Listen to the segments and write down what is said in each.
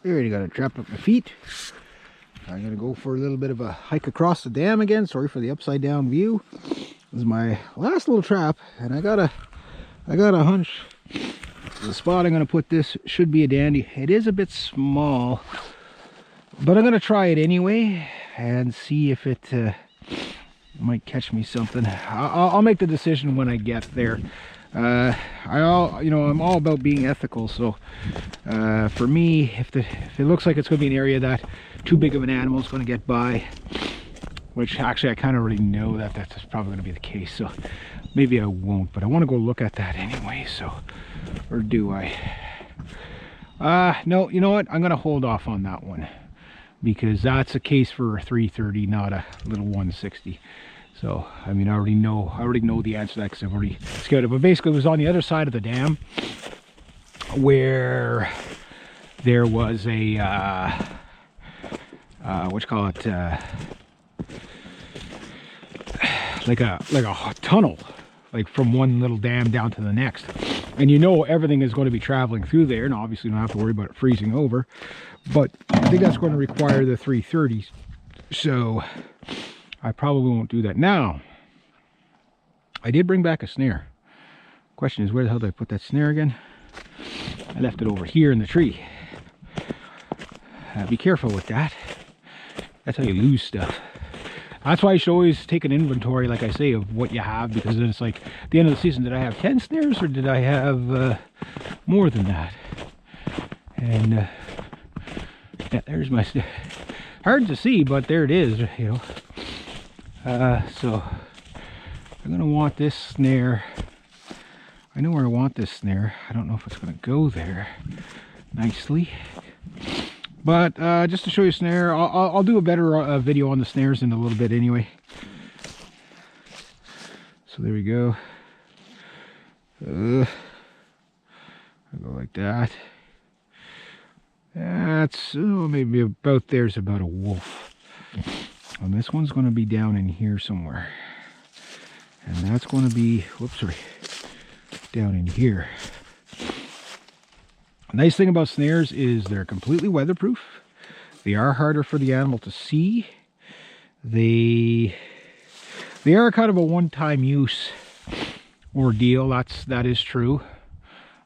I already got a trap up my feet. I'm gonna go for a little bit of a hike across the dam again. Sorry for the upside down view. This is my last little trap, and I got a hunch the spot I'm gonna put this should be a dandy. It is a bit small, but I'm gonna try it anyway and see if it might catch me something. I'll make the decision when I get there. I'm all about being ethical, so for me, if it looks like it's going to be an area that too big of an animal is going to get by, which actually I kind of already know that that's probably going to be the case, so maybe I won't, but I want to go look at that anyway. So, or do I? No, you know what, I'm going to hold off on that one, because that's a case for a 330, not a little 160. So, I mean, I already know the answer to that because I've already scouted it. But basically, it was on the other side of the dam where there was a, like a tunnel, like from one little dam down to the next. And you know everything is going to be traveling through there, and obviously you don't have to worry about it freezing over. But I think that's going to require the 330s. So I probably won't do that. Now, I did bring back a snare. Question is, where the hell did I put that snare again? I left it over here in the tree. Be careful with that. That's how you lose stuff. That's why you should always take an inventory, like I say, of what you have, because then it's like, at the end of the season, did I have 10 snares or did I have more than that? And yeah, there's my snare. Hard to see, but there it is, you know. So I'm gonna want this snare. I know where I want this snare. I don't know if it's gonna go there nicely, but just to show you snare, I'll do a better video on the snares in a little bit anyway. So there we go. I'll go like that. That's maybe about, there's about a wolf. And this one's going to be down in here somewhere, and that's going to be, whoops, sorry, down in here. The nice thing about snares is they're completely weatherproof. They are harder for the animal to see. They are kind of a one-time use ordeal. That is true.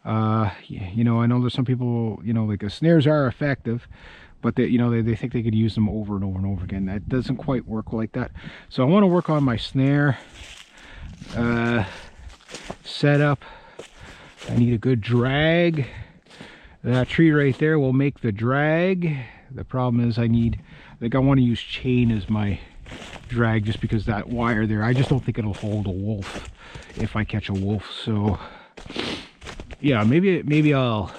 You know, I know there's some people, you know, like the snares are effective, but they, you know, they think they could use them over and over and over again. That doesn't quite work like that. So I want to work on my snare setup. I need a good drag. That tree right there will make the drag. The problem is I want to use chain as my drag, just because that wire there, I just don't think it'll hold a wolf if I catch a wolf. So yeah, maybe I'll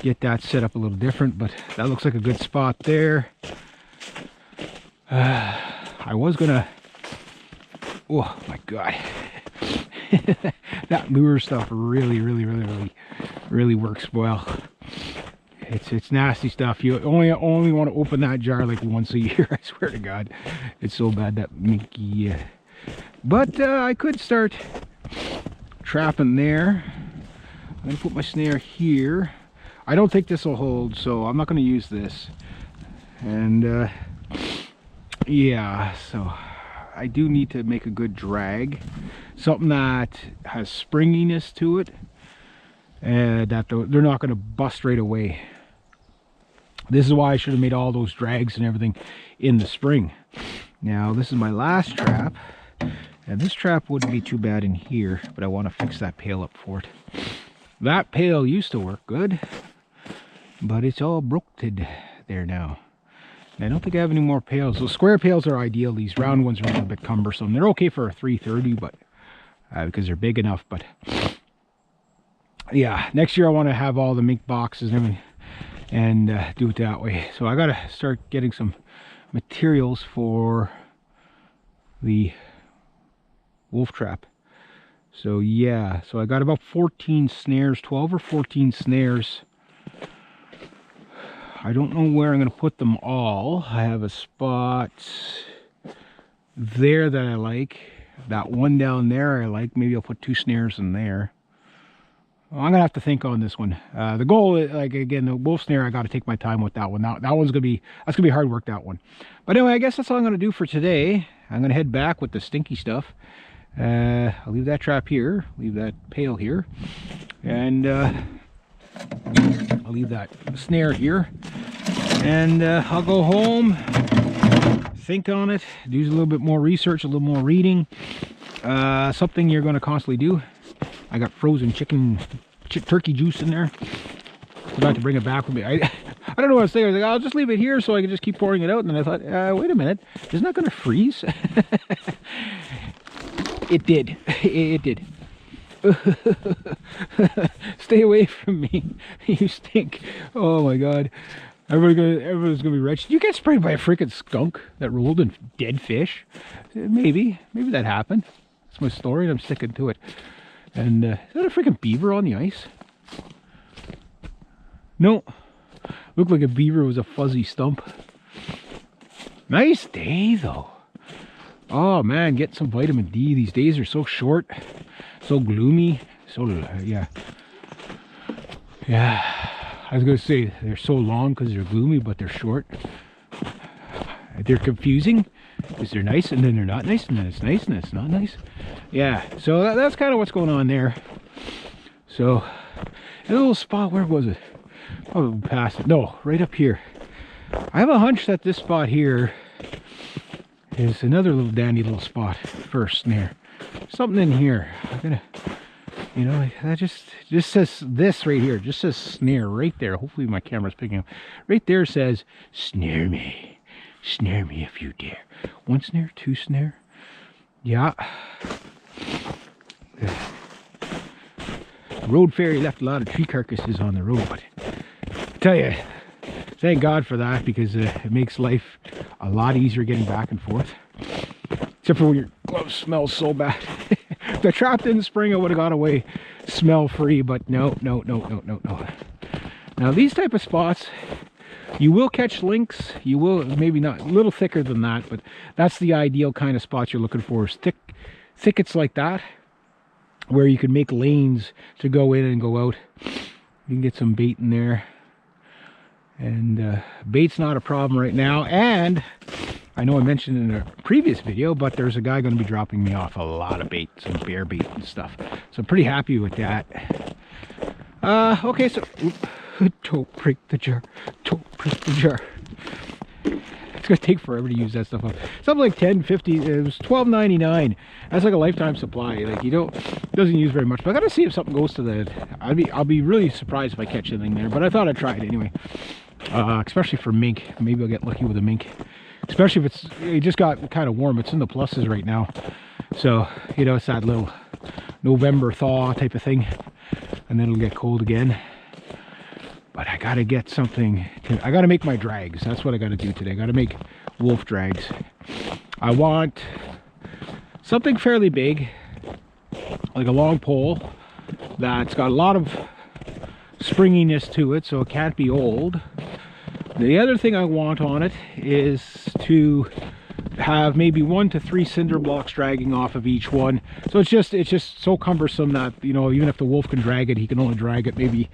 get that set up a little different, but that looks like a good spot there. I was gonna, oh my god, that lure stuff really works well. It's nasty stuff. You only want to open that jar like once a year. I swear to God, it's so bad, that minky. But I could start trapping there. I'm gonna put my snare here. I don't think this will hold, so I'm not going to use this. And yeah, so I do need to make a good drag, something that has springiness to it, and that they're not going to bust right away. This is why I should have made all those drags and everything in the spring. Now this is my last trap, and this trap wouldn't be too bad in here, but I want to fix that pail up for it. That pail used to work good, but it's all broken there now. And I don't think I have any more pails. Those square pails are ideal. These round ones are a little bit cumbersome. They're okay for a 330, but because they're big enough. But yeah, next year I want to have all the mink boxes and everything, and do it that way. So I gotta start getting some materials for the wolf trap. So yeah, so I got about 14 snares, 12 or 14 snares. I don't know where I'm going to put them all. I have a spot there that I like. That one down there I like. Maybe I'll put 2 snares in there. I'm gonna have to think on this one. The goal, like again, the wolf snare, I got to take my time with that one. That one's that's gonna be hard work, that one. But anyway, I guess that's all I'm gonna do for today. I'm gonna head back with the stinky stuff. I'll leave that trap here, leave that pail here, and I'll leave that snare here, and I'll go home, think on it, do a little bit more research, a little more reading. Something you're going to constantly do. I got frozen turkey juice in there. Forgot to bring it back with me. I don't know what I was saying. I was like, I'll just leave it here so I can just keep pouring it out. And then I thought, wait a minute, isn't that going to freeze? It did. It did. Stay away from me. You stink. Oh my god. Everyone's gonna be wretched. You get sprayed by a freaking skunk that rolled in dead fish? Maybe that happened. That's my story, and I'm sticking to it. And is that a freaking beaver on the ice? No. Looked like a beaver was a fuzzy stump. Nice day though. Oh man, get some vitamin D. These days are so short, so gloomy, so yeah. I was gonna say they're so long because they're gloomy, but they're short. They're confusing because they're nice and then they're not nice, and then it's nice and it's not nice. Yeah, so that's kind of what's going on there. So a little spot, where was it? Probably past it. No, right up here. I have a hunch that this spot here is another little dandy little spot for a snare. Something in here. I'm gonna, you know, that just says this right here. Just says snare right there. Hopefully my camera's picking up. Right there says snare me if you dare. One snare, two snare. Yeah. The road ferry left a lot of tree carcasses on the road, but I tell you, thank God for that, because it makes life a lot easier getting back and forth. Except for when your gloves smell so bad. If I trapped in the spring, I would have got away smell free, but no. Now these type of spots, you will catch lynx. You will, maybe not, a little thicker than that, but that's the ideal kind of spots you're looking for, is thickets like that, where you can make lanes to go in and go out. You can get some bait in there. And bait's not a problem right now. And I know I mentioned in a previous video, but there's a guy going to be dropping me off a lot of bait, some bear bait and stuff. So I'm pretty happy with that. Okay, so don't break the jar. Don't break the jar. It's gonna take forever to use that stuff up. Something like 10, 50, it was $12.99. That's like a lifetime supply. Like, it doesn't use very much. But I gotta see if something goes to the, I'll be really surprised if I catch anything there. But I thought I'd try it anyway. Especially for mink. Maybe I'll get lucky with a mink. Especially if it just got kind of warm. It's in the pluses right now. So, you know, it's that little November thaw type of thing. And then it'll get cold again. But I gotta get something, I gotta make my drags. That's what I gotta do today. I gotta make wolf drags. I want something fairly big, like a long pole that's got a lot of springiness to it, so it can't be old. The other thing I want on it is to have maybe 1 to 3 cinder blocks dragging off of each one. So it's just so cumbersome that, you know, even if the wolf can drag it, he can only drag it maybe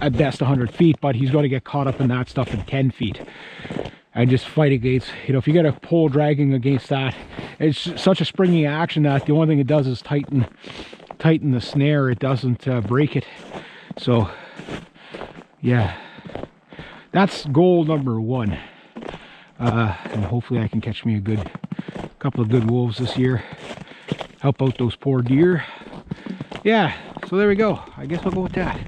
at best 100 feet, but he's going to get caught up in that stuff in 10 feet and just fight against, you know, if you get a pole dragging against that, it's such a springy action that the only thing it does is tighten the snare. It doesn't break it. So yeah, that's goal number 1. And hopefully I can catch me a couple of good wolves this year, help out those poor deer. Yeah, so there we go. I guess I'll go with that.